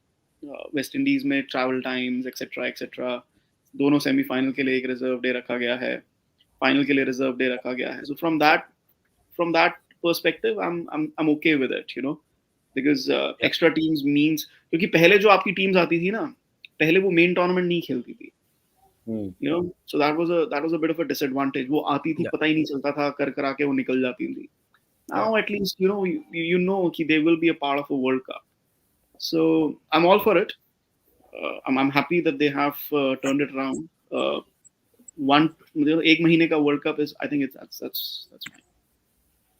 West Indies में travel times, etc. दोनों semifinal के लिए एक रिजर्व डे रखा गया है, फाइनल के लिए रिजर्व डे रखा गया है. So from that perspective, I'm okay with it, because extra teams means, क्योंकि पहले जो आपकी टीम्स आती थी ना, पहले वो मेन टूर्नामेंट नहीं खेलती थी. So that was a bit of a disadvantage. वो आती थी, पता ही नहीं चलता था, कर के वो निकल जाती थी. Now at least you know कि they will be a part of a World Cup. So I'm all for it. I'm happy that they have turned it around. एक महीने का World Cup is, I think that's fine.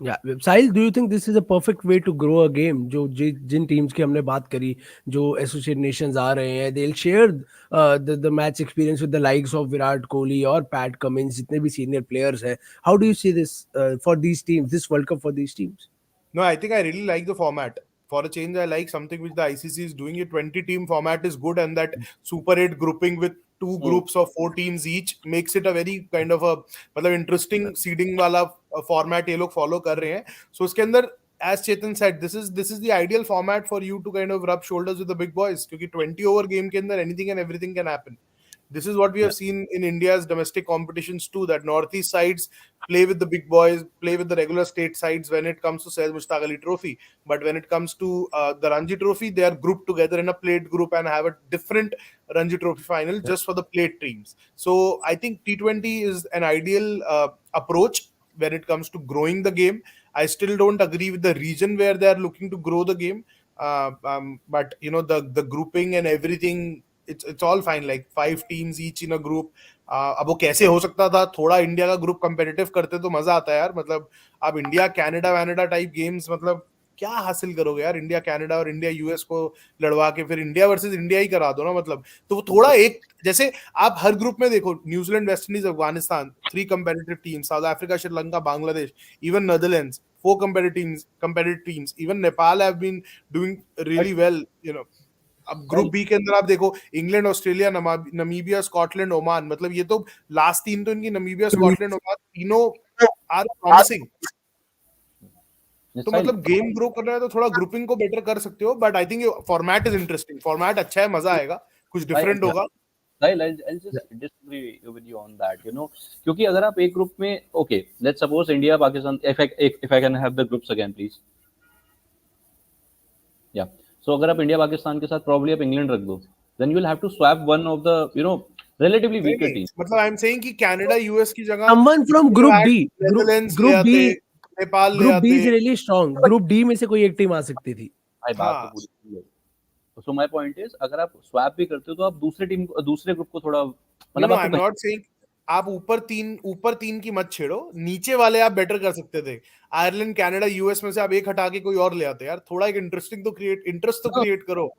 Yeah, Sahil, do you think this is a perfect way to grow a game? जो जिन teams की हमने बात करी, जो associate nations आ रहे हैं, they'll share the match experience with the likes of Virat Kohli or Pat Cummins, जितने भी senior players हैं. How do you see this for these teams, this World Cup for these teams? No, I think I really like the format. For a change, I like something which the ICC is doing. A 20-team format is good, and that Super 8 grouping with 2 groups of 4 teams each makes it a very kind of a मतलब interesting seeding वाला format ये लोग follow कर रहे हैं. So उसके अंदर, as Chetan said, this is the ideal format for you to kind of rub shoulders with the big boys, क्योंकि 20 over game के अंदर anything and everything can happen. This is what we have seen in India's domestic competitions too, that northeast sides play with the big boys, play with the regular state sides when it comes to Syed Mushtaq Ali Trophy. But when it comes to the Ranji Trophy, they are grouped together in a plate group and have a different Ranji Trophy final just for the plate teams. So I think T20 is an ideal approach when it comes to growing the game. I still don't agree with the region where they are looking to grow the game. But the grouping and everything, it's all fine, like 5 teams each in a group. अब वो कैसे हो सकता था, थोड़ा India का group competitive करते तो मजा आता है यार. मतलब आप इंडिया कनाडा टाइप गेम्स, मतलब क्या हासिल करोगे यार इंडिया कनाडा और इंडिया यूएस को लड़वा के, फिर इंडिया वर्सेस इंडिया ही करा दो ना. मतलब तो वो थोड़ा एक, जैसे आप हर ग्रुप में देखो, New Zealand, West Indies, Afghanistan 3 competitive teams, south Africa, Sri Lanka, Bangladesh, even Netherlands 4 competitive teams, even Nepal have been doing really well. अब ग्रुप बी के अंदर आप देखो, England, Australia, Namibia, Scotland, Oman. मतलब ये तो लास्ट 3 तो इनकी नमीबिया, स्कॉटलैंड, ओमान तीनों आर प्रॉमिसिंग. तो मतलब गेम ग्रो करना है तो थोड़ा ग्रुपिंग को बेटर कर सकते हो. But I think format is interesting, format अच्छा है, मजा आएगा, कुछ डिफरेंट होगा. I'll just disagree with you on that, क्योंकि अगर आप एक ग्रुप में, okay, let's suppose India, Pakistan, if I can have the groups again, please. Yeah. So अगर आप इंडिया पाकिस्तान के साथ probably आप इंग्लैंड रख दो, then you will have to swap one of the relatively weaker teams. मतलब I am saying कि Canada US की जगह someone from group D, group D, Nepal ले group आते. D is really strong. Group D में से कोई एक टीम आ सकती थी. बात तो पूरी है. So my point is, अगर आप swap भी करते हो तो आप दूसरे ग्रुप को थोड़ा, मतलब I'm not saying आप ऊपर तीन की मत छेड़ो, नीचे वाले आप बेटर कर सकते थे. आयरलैंड, कनाडा, यूएस में से आप एक हटा के कोई और ले आते यार. थोड़ा एक इंटरेस्ट तो क्रिएट करो.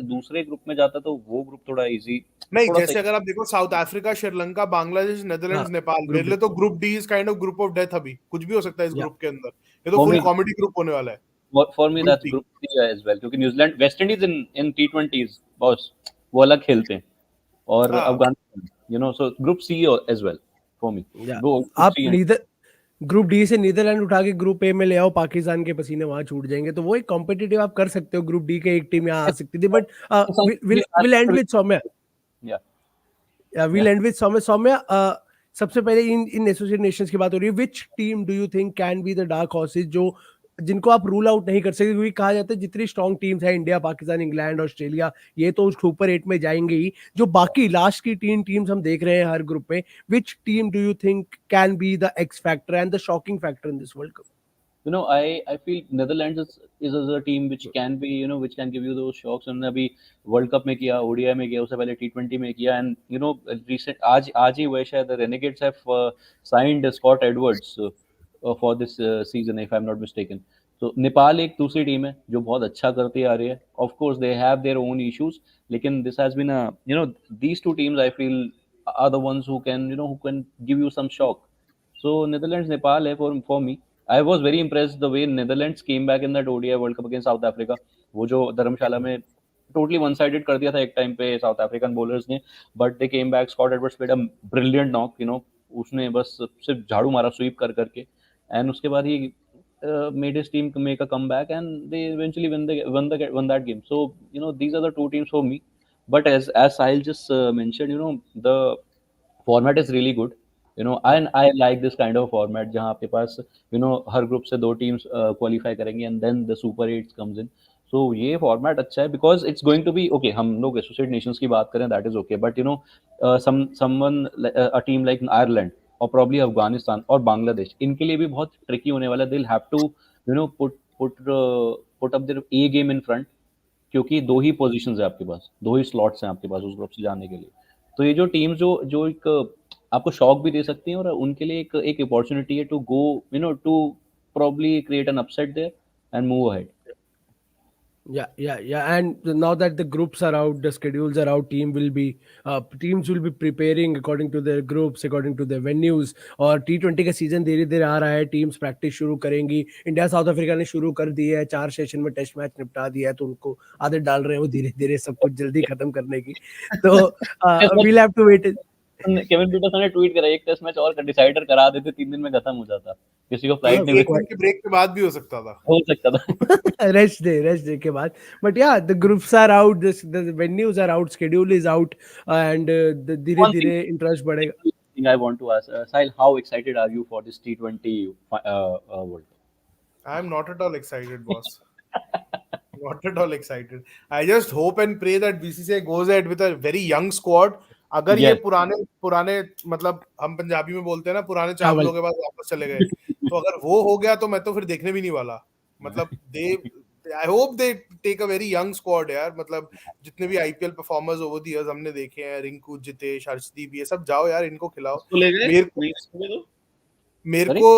दूसरे ग्रुप में जाता तो वो ग्रुप थोड़ा इजी नहीं, जैसे अगर आप देखो south Africa, Sri Lanka, Bangladesh, Netherlands, Nepal, मेरे लिए तो group D is kind of group of death. अभी कुछ भी हो सकता है इस ग्रुप के अंदर. ये तो फुल कॉमेडी ग्रुप होने वाला है. For me that's group C as well, क्योंकि New Zealand, West Indies in T20s boss वो अलग खेलते हैं, और Afghanistan, so group C as well. for me. Yeah. वो आप C and neither group D से नीदरलैंड उठा के ग्रुप ए में ले आओ, पाकिस्तान के पसीने वहां छूट जाएंगे, तो वो एक कॉम्पिटिटिव आप कर सकते हो। ग्रुप डी के एक टीम यहाँ आ सकती थी, but will end with Soumya. yeah. Will end with Soumya. सबसे पहले इन एसोसिएट नेशंस की बात हो रही है, which team do you think can be the dark horses, जो जिनको आप रूल आउट नहीं कर सकते, क्योंकि कहा जाता है जितनी स्ट्रॉन्ग टीम्स है, इंडिया, पाकिस्तान, इंग्लैंड, ऑस्ट्रेलिया, ये तो सुपर 8 में जाएंगे ही। जो बाकी लास्ट की 3 टीम्स हम देख रहे हैं हर ग्रुप में, which team do you think can be the x factor and the shocking factor in this world cup? You know, I feel Netherlands is a team which can be, you know, which can give you those shocks. उन्होंने अभी world cup में किया, ODI में किया, उससे पहले T20 में किया, एंड यू नो रिसेंट आज ही हुआ शायद, Renegades have signed Scott Edwards for this season if I am not mistaken. तो नेपाल एक दूसरी टीम है जो बहुत अच्छा करती आ रही है. Of course they have their own issues, लेकिन this has been a, you know, these two teams I feel are the ones who can, you know, who can give you some shock. So Netherlands, Nepal है for me. I was very impressed the way Netherlands came back in that ODI World Cup against South Africa. वो जो धर्मशाला में totally one sided कर दिया था एक time पे South African bowlers ने, but they came back. Scott Edwards played a brilliant knock, you know, उसने बस सिर्फ झाड़ू मारा स्वीप कर करके, एंड उसके बाद ही made his team make a comeback and they eventually won that game. So you know, these are the two teams for me. But as Sahil just mentioned, you know, the format is really good, you know, and I like this kind of format जहाँ आपके पास, you know, her group से 2 teams qualify करेंगी and then the super 8 comes in. So ये format अच्छा है because it's going to be okay. हम लोग associate Nations की बात करें, that is okay, but you know, someone a team like Ireland और probably अफगानिस्तान और बांग्लादेश, इनके लिए भी बहुत ट्रिकी होने वाला है. they'll have to, you know, put up their A game in front, क्योंकि 2 ही पोजीशंस है आपके पास, 2 ही स्लॉट्स हैं आपके पास उस ग्रुप से जाने के लिए. तो ये जो टीम्स जो जो एक आपको शॉक भी दे सकती हैं, और उनके लिए एक अपॉर्चुनिटी है to go, you know, to probably create an upset there and move ahead. Yeah. And now that the groups are out, the schedules are out, teams will be preparing according to their groups, according to their venues. और T20 का season धीरे धीरे आ रहा है, teams practice शुरू करेंगी. India south Africa ने शुरू कर दिया है, 4 सेशन में टेस्ट मैच निपटा दिया है, तो उनको आदत डाल रहे हैं वो धीरे धीरे सब कुछ जल्दी खत्म करने की. तो we'll have to wait. Kevin Pietersen ने ट्वीट करा, एक टेस्ट मैच और का डिसाइडर करा देते, 3 दिन में खत्म हो जाता, किसी को फ्लाइट नहीं एक दिन के ब्रेक के बाद भी हो सकता था. रेस्ट डे के बाद. But yeah the groups are out, the venues are out, schedule is out, and धीरे धीरे इंटरेस्ट बढ़ेगा. I want to ask Sahil, how excited are you for this T20 World Cup? I am not at all excited, boss. Not at all excited. I just hope and pray that BCCI goes ahead with a very young squad. अगर ये पुराने मतलब हम पंजाबी में बोलते हैं ना, पुराने चावलों के बाद वापस चले गए, तो अगर वो हो गया तो मैं तो फिर देखने भी नहीं वाला. मतलब I hope they take a very young squad यार. मतलब जितने भी IPL performers over the years हमने देखे हैं, रिंकू, जितेश, हर्षदीप, ये सब जाओ यार, इनको खिलाओ. मेरे को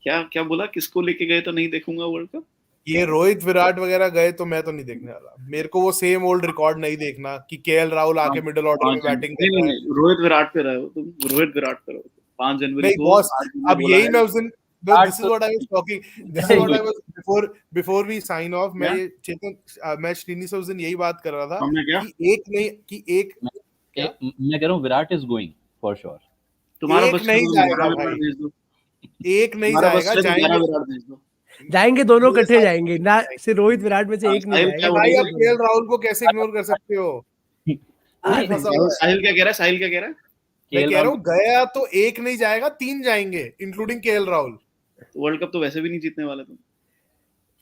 क्या बोला, किसको लेके गए तो नहीं देखूंगा वर्ल्ड कप? ये रोहित विराट वगैरह गए तो मैं तो नहीं देखने वाला. मेरे को वो सेम ओल्ड रिकॉर्ड नहीं देखना कि केएल राहुल आके मिडिल ऑर्डर में बैटिंग कर रहा है. रोहित विराट पे रहो तुम, रोहित विराट पे रहो. 5 जनवरी को बॉस, अब यही मैं उस दिन, this is what I was talking, this is what I was before we sign off, मैं चेतन, मैं श्रीनी से उस दिन यही बात कर रहा था कि एक मैं कह रहा हूँ Virat is going for sure. तुम्हारा बस नहीं जाएगा भाई, एक नहीं जाएगा, जाएंगे दोनों इकट्ठे जाएंगे ना, सिर्फ रोहित विराट में से एक नहीं जाएगा भाई. अब केएल राहुल को कैसे इग्नोर कर सकते हो? साहिल क्या कह रहा है? मैं कह रहा हूँ गया तो एक नहीं जाएगा, 3 जाएंगे including KL Rahul. World cup तो वैसे भी नहीं जीतने वाले तुम.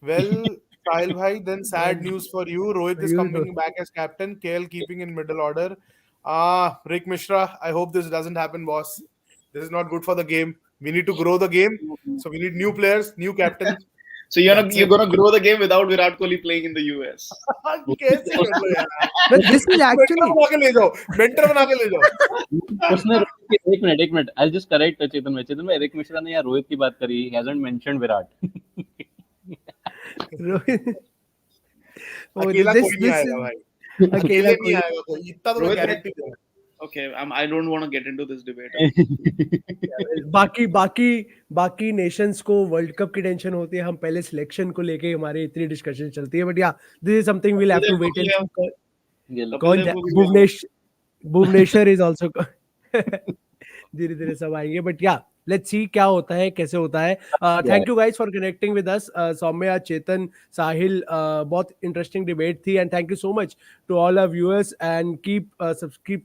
Well, Sahil bhai, then sad news for you. Rohit is coming back as captain, KL keeping in middle order. Rick Mishra, I hope this doesn't happen, boss. This is not good for the game. We need to grow the game, so we need new players, new captains. So you're gonna grow the game without Virat Kohli playing in the US. कैसे कर लो यार? But this is actually बना के ले जाओ, mentor बना के ले जाओ. उसने एक मिनट I'll just correct चेतन में रिक मिश्रा ने यार रोहित की बात करी, he hasn't mentioned विराट. अकेला कोई नहीं आएगा भाई, अकेले नहीं आएगा कोई, इतना तो guarantee they. Okay, I don't want to get into this debate. बाकी नेशंस को वर्ल्ड कप की टेंशन होती है, हम पहले सिलेक्शन को लेके हमारी इतनी डिस्कशन चलती है. But yeah this is something we will have to wait and Bhuvneshwar is also धीरे धीरे सब आएंगे, बट या लेट्स सी क्या होता है, कैसे होता है. Thank you guys for connecting with us. Saumya, Chetan, Sahil, बहुत इंटरेस्टिंग डिबेट थी, and thank you so much to all our viewers, and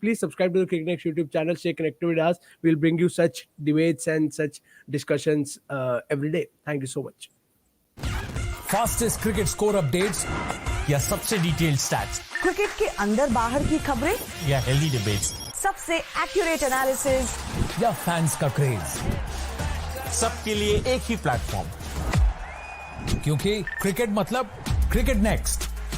please subscribe to the Cricknext YouTube channel. Stay connected with us. We'll bring you such debates and such discussions every day. Thank you so much. Fastest cricket score updates या सबसे detailed stats cricket के अंदर बाहर की खबरें या healthy debates सबसे accurate analysis या फैंस का क्रेज, सबके लिए एक ही प्लेटफॉर्म, क्योंकि क्रिकेट मतलब क्रिकेट नेक्स्ट.